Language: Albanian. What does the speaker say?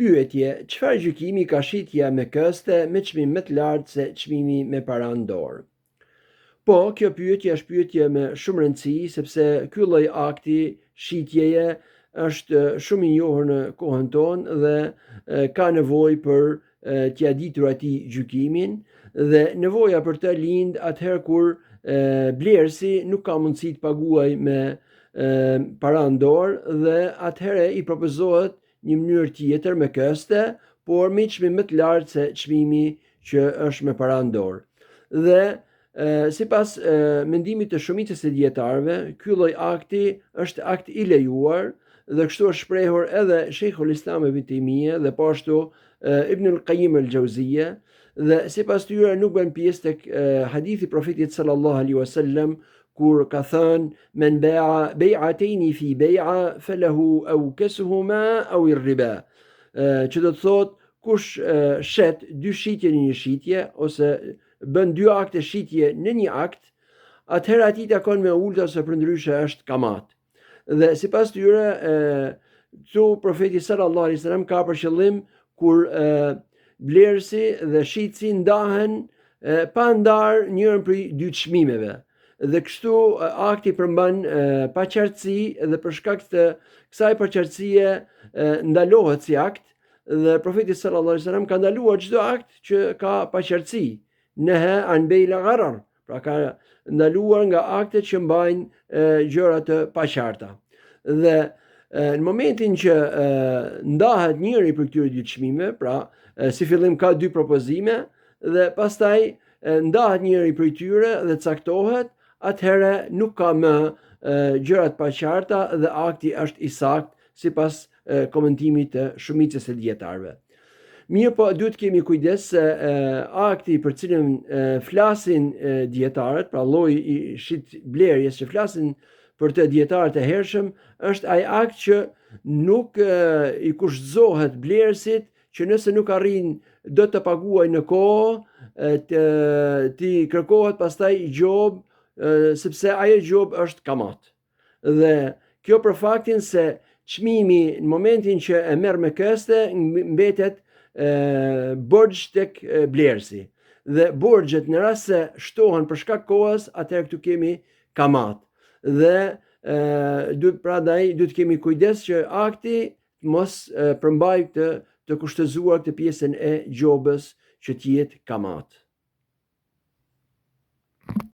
Pyetje: çfarë gjykimi ka shitja me këste me çmim më të lartë se çmimi me para në dorë? Po, kjo pyetje është pyetje me shumë rëndësi, sepse ky lloj akti shitjeje është shumë i njohur në kohën tonë dhe ka nevojë për t'ia ditur atij gjykimin, dhe nevoja për të lind atëherë kur blerësi nuk ka mundësi të paguajë me para në dorë, dhe atëherë i propozohet një mënyrë tjetër me këste, por me çmim më të lartë se çmimi që është me para në dorë. Dhe sipas mendimit të shumicës së dietarëve, ky lloj akti është akt i lejuar, dhe kështu është shprehur edhe Sheikhul Islam Ibn Taymija dhe po ashtu Ibn al-Qayyim al-Jauziyja, dhe sipas tyre nuk bën pjesë tek hadithi i Profetit sallallahu alaihi wasallam kur ka thënë: men ba'a bai'ataini fi bai'a falahu awkasuhuma aw ar-riba. Që do të thotë, kush shet dy shitje në një shitje ose bën dy akte shitje në një akt, atëherë atij takon me ulta ose përndryshe është kamat. Dhe sipas tyre, këtu profeti sallallahu alaihi wasallam ka për qëllim kur blerësi dhe shitësi ndahen pa ndarë njërin prej dy çmimeve. Dhe kështu akti përmban paqartësi, dhe për shkak të kësaj paqartësie ndalohet si akt, dhe profeti sallallahu alaihi wasallam ka ndaluar çdo akt që ka paqartësi. Nehe an bejl gharar, pra ka ndaluar nga aktet që mbajnë gjëra të paqarta. Dhe në momentin që ndahet njëri për këtyre dy çmimeve, pra si fillim ka dy propozime dhe pastaj ndahet njëri prej tyre dhe caktohet, atëherë nuk ka më gjëra të paqarta dhe akti është i saktë sipas komentimit të shumicës së dietarëve. Mirë, po duhet kemi kujdes se akti për cilën flasin dietarët, pra lloji i shitblerjes që flasin për të dietarët e hershëm, është ai akt që nuk i kushtzohet blerësit që nëse nuk arrin do të paguajë në kohë, ti kërkohet pastaj gjobë, sepse ajo gjobë është kamat. Dhe kjo për faktin se çmimi në momentin që e merr me këste mbetet borxh tek blerësi, dhe borxhet në rast se shtohen për shkak kohës, atëherë këtu kemi kamat. Dhe duhet kemi kujdes që akti mos përmbajë të kushtëzuar këtë pjesën e gjobës që të jetë kamat.